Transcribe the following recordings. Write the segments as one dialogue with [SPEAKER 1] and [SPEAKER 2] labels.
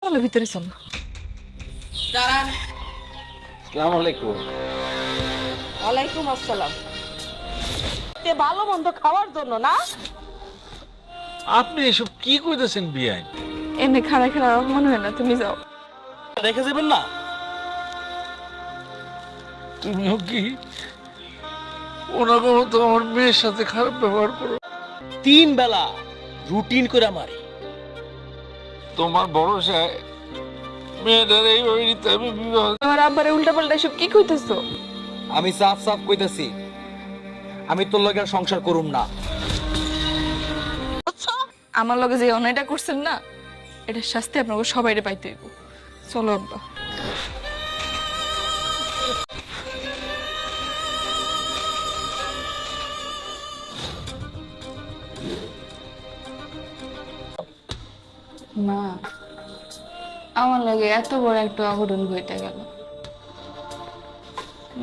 [SPEAKER 1] চলো ভিতরে চলো।
[SPEAKER 2] দাঁড়ান।
[SPEAKER 3] আসসালামু আলাইকুম।
[SPEAKER 2] ওয়ালাইকুম আসসালাম। তে ভালো মন্দ খাওয়ার জন্য না?
[SPEAKER 3] আপনি এসব কি কইতেছেন বিয়াই?
[SPEAKER 1] এমনি খাড়া খাড়া মনে হয় না, তুমি যাও।
[SPEAKER 4] রেখে যাবেন না?
[SPEAKER 3] তুমিও কি ওনাকে মতো আমার মেয়ের সাথে খারাপ ব্যবহার করো?
[SPEAKER 4] 3 বেলা রুটিন করে মারি।
[SPEAKER 3] তোমার ভরসায় মেয়েদের এইভাবে নিতে আমি বিবাহ।
[SPEAKER 1] আমার আব্বারে উল্টা পাল্টা সব কি কইতেছো?
[SPEAKER 4] আমি সাফ সাফ কইতাছি, আমি তোর লগে আর সংসার করুম না।
[SPEAKER 1] আমার লগে যে অন্যায়টা করছেন না, এটার শাস্তি আপনাকে সবাইরে পাইতে হইব। চলো আব্বা। মা, আমার লাগে এত বড় একটা অঘটন ঘটে গেল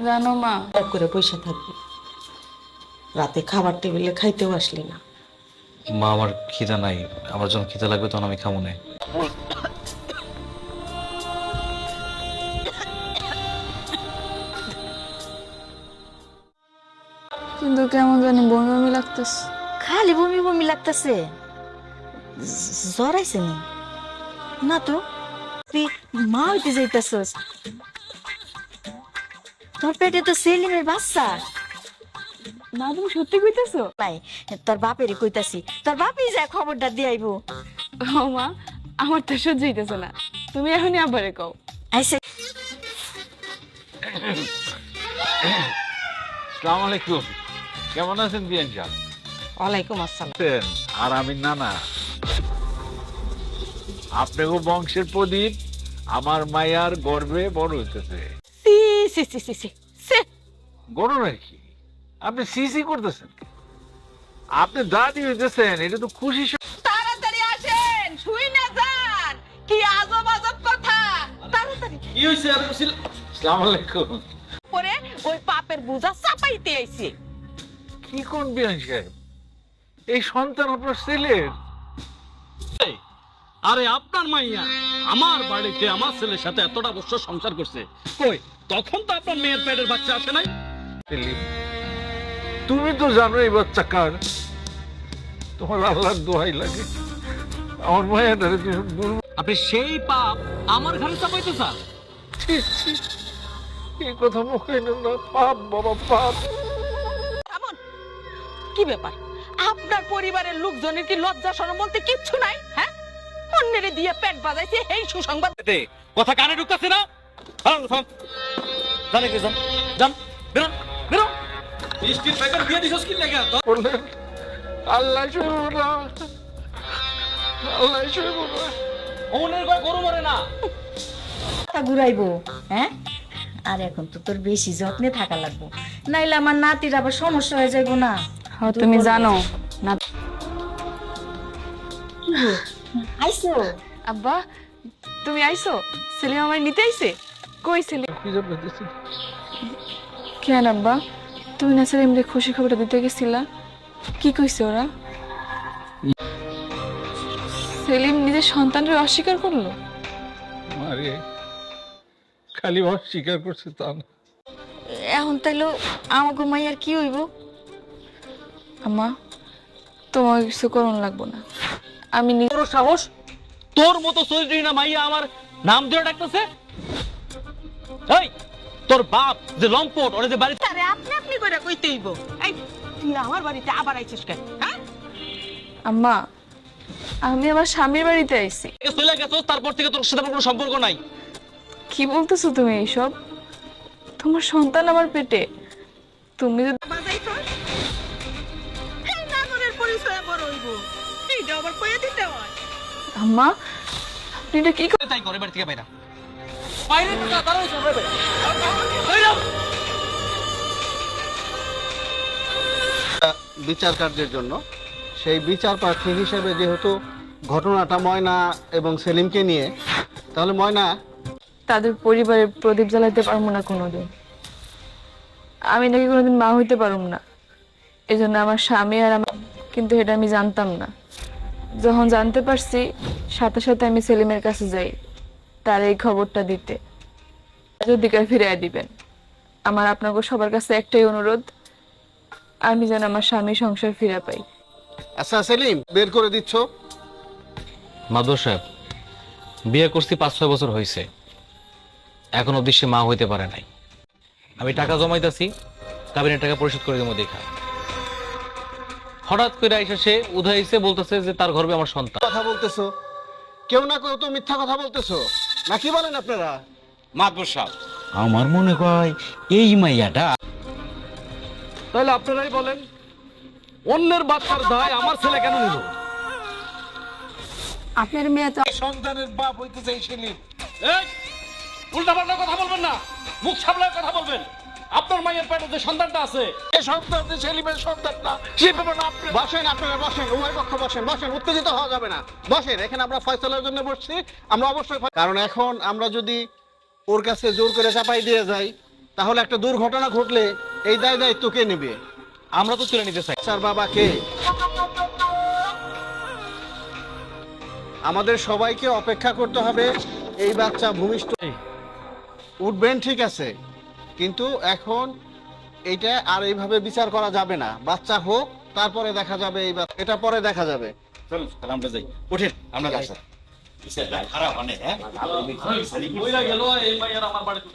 [SPEAKER 1] জানো মা।
[SPEAKER 2] চুপ করে বসে থাকবি, রাতে খাবার টেবিলে খাইতেও আসলি না।
[SPEAKER 5] মা আমার খিদা নাই, আমার যখন খিদা লাগবে তখন আমি খাবো না।
[SPEAKER 1] কিন্তু কেমন জানি বমি বমি লাগতেছে।
[SPEAKER 6] খালি বমি বমি লাগতেছে, জ্বর আইছে নি? না তো, তুই মা হইতে যাইতেছস, তোর পেটে তো সেলিমের বাচ্চা।
[SPEAKER 1] মা তুমি সত্যি কইতেছো?
[SPEAKER 6] নাই, তোর বাপেরই কইতাছি, তোর বাপই যায় খবরটা দিয়ে আইবো।
[SPEAKER 1] ও মা, আমার তো সহ্য হইতেছে না, তুমি এখনই আব্বারে কও।
[SPEAKER 6] আইসে
[SPEAKER 3] আসসালামু আলাইকুম। কেমন আছেন বিয়ান সাহেব?
[SPEAKER 2] ওয়ালাইকুম আসসালাম।
[SPEAKER 3] আর আমি নানা। আপনাকে বংশের প্রদীপ আমার মায়ার গর্বে বড় হইতেছে।
[SPEAKER 2] সি সি সি সি সি সি।
[SPEAKER 3] গরু নাকি? আপনি সিসি করতেছেন? আপনি দাদি হইতেছেন, এটা তো খুশি।
[SPEAKER 2] তাড়াতাড়ি আসেন, শুই না যান। কি আজব আজব কথা। তাড়াতাড়ি
[SPEAKER 4] কি হইছে আর বসিল?
[SPEAKER 3] আসসালামু আলাইকুম।
[SPEAKER 2] পরে ওই পাপের বোঝা চাপাইতে আইছে।
[SPEAKER 3] কি কোন বিয়ান সাহেব? এই সন্তান আপনার ছেলের?
[SPEAKER 4] আরে আপনার মাইয়া আমার বাড়িতে আমার ছেলের সাথে এতটা বছর সংসার করছে, কই তখন তো আপনার মেয়ের পেটের বাচ্চা আসে নাই।
[SPEAKER 3] সেলিম, তুমি তো জানো এই বাচ্চা কার। তোমার আল্লাহর দোহাই লাগে, আমার মায়া ধরে তুমি দুর্বল।
[SPEAKER 4] আপনি সেই পাপ আমার ঘরে চাপাইতে চান?
[SPEAKER 3] ছি, ছি, এই কথা মুখে নেন না। পাপ বাবা, পাপ।
[SPEAKER 2] এমন কি ব্যাপার? আপনার পরিবারের লোকজনের কি লজ্জা শরম বলতে কিচ্ছু নাই? হ্যাঁ, অন্যেরে দিয়ে পেট বাজাইছে এই সুসংবাদ।
[SPEAKER 4] কথা কানে ঢুকতেছে না? জানে কে? যান যান, বেরোন বেরোন। মিষ্টির প্যাকেট দিয়ে দিছস কি লাগা?
[SPEAKER 3] বললেন আল্লাহ শুনবো না, আল্লাহ শুনবো না।
[SPEAKER 4] ওনের কয় গরু মরে না।
[SPEAKER 6] তা ঘুরাইবো, হ্যাঁ? আর এখন তো তোর বেশি যত্নে থাকা লাগবো, নাইলে আমার নাতির আবার সমস্যা হয়ে যাইবো না।
[SPEAKER 1] তুমি জানো না
[SPEAKER 6] আইসো?
[SPEAKER 1] আব্বা, তুমি আইছো? সেলিম আমায় নিতে আইছে? কই সেলিম?
[SPEAKER 3] কি জন্য দিছি?
[SPEAKER 1] কেন আব্বা, তুমি না সেলিমরে খুশি খবরটা দিতে গেছিলা? কি কইছে ওরা? সেলিম নিজের সন্তানরে অস্বীকার করলো?
[SPEAKER 3] মারে খালি অস্বীকার করছে তা না।
[SPEAKER 6] এখন তাইলে আমাকে মাইয়ার কি হইব?
[SPEAKER 1] আম্মা, তোমার কিছু করণ লাগবো না, আমি
[SPEAKER 4] তোর সাহস, তোর মতো চরিত্রহীনা মাইয়া আমার নাম ধরে ডাকতেছে। এই তোর বাপ যে লম্পট, ওরে যে বাড়িতে
[SPEAKER 2] আরে আপনি আপনি কইরা কইতে হইব। এই তুই আমার বাড়িতে আবার আইছিস কেন? হ্যাঁ,
[SPEAKER 1] আম্মা, আমি আমার স্বামীর বাড়িতে আইছি।
[SPEAKER 4] চলে গেছো, তারপর থেকে তোর সাথে আমার কোনো সম্পর্ক নাই।
[SPEAKER 1] কি বলতেছো তুমি এইসব? তোমার সন্তান আমার পেটে, তুমি যদি
[SPEAKER 2] বাজাইছস এই নাগরের পরিচয় বড় হইব। এইটা আবার কইয়া দিতে হয়?
[SPEAKER 1] আম্মা, আপনি এটা কি
[SPEAKER 4] তাই করে বাড়ি থেকে বাইরা বাইরে তো তাড়াতাড়ি চলে বাইরা বাইরা।
[SPEAKER 7] বিচার কার্যের জন্য সেই বিচার প্রার্থী হিসেবে যেহেতু ঘটনাটা ময়না এবং সেলিমকে নিয়ে, তাহলে ময়না
[SPEAKER 1] তাদের পরিবারের প্রদীপ জ্বালাইতে পারবো না কোনোদিন। আমি নাকি কোনোদিন মা হইতে পারবো না, এই জন্য আমার স্বামী আর আমার, কিন্তু এটা আমি জানতাম না। যখন জানতে পারছি সাথে সাথে আমি সেলিমের কাছে যাই, তার এই খবরটা দিতে, অধিকার ফিরিয়ে দিবেন। আমার আপনাকে সবার কাছে একটাই অনুরোধ, আমি যেন আমার স্বামী সংসার ফিরে পাই।
[SPEAKER 7] আচ্ছা সেলিম, বের করে দিচ্ছ?
[SPEAKER 5] মাদুর সাহেব, বিয়ে করছি 5-6 বছর হয়েছে, এখন অবধি সে মা হইতে পারে নাই। আমি টাকা জমাইতেছি, কাবিনের টাকা পরিশোধ করে দেবো দেখা। হঠাৎ করে আইসা সে উধাইছে, বলতেছে যে তার গর্ভে আমার সন্তান।
[SPEAKER 7] কথা বলতেছো, কেউ না কেউ তো মিথ্যা কথা বলতেছো, না কি বলেন আপনারা?
[SPEAKER 8] মাদবর সাহেব, আমার মনে হয় এই মাইয়াটা।
[SPEAKER 4] তাহলে আপনারাই বলেন, অন্যের বাচ্চার দায় আমার ছেলে কেন নিল?
[SPEAKER 6] আপনার মেয়ে তো
[SPEAKER 3] সন্তানের বাপ হইতেছে এই সেলিম।
[SPEAKER 4] উল্টাপাল্টা কথা বলবেন না, মুখ সামলায় কথা বলবেন। আপনার মায়ের পেটে যে সন্তানটা আছে,
[SPEAKER 3] এই সন্তান যে সেলিমের সন্তান না, সে ব্যাপার না। আপনি
[SPEAKER 7] বসেন, আপনারা বসেন, উভয় পক্ষ বসেন, বসেন, উত্তেজিত হওয়া যাবে না। বসেন, এখানে আমরা ফয়সালার জন্য বসছি। আমরা অবশ্যই কারণ এখন আমরা যদি ওর কাছে জোর করে চাপাই দিয়ে যাই, তাহলে একটা দুর্ঘটনা ঘটলে এই দায়িত্ব কে নেবে?
[SPEAKER 5] আমরা তো তুলে নিতে চাই।
[SPEAKER 7] স্যার বাবা কে? আমাদের সবাইকে অপেক্ষা করতে হবে এই বাচ্চা ভূমিষ্ঠ উঠবেন, ঠিক আছে, কিন্তু এখন এইটা আর এইভাবে বিচার করা যাবে না। বাচ্চা হোক, তারপরে দেখা যাবে, এই বাচ্চা এটা পরে দেখা যাবে।
[SPEAKER 8] চলুন তাহলে আমরা যাই, উঠেন আমরা যাই। খারাপ মানে, হ্যাঁ
[SPEAKER 4] কইরা গেল এই মাইয়ার আমার বাড়িতে।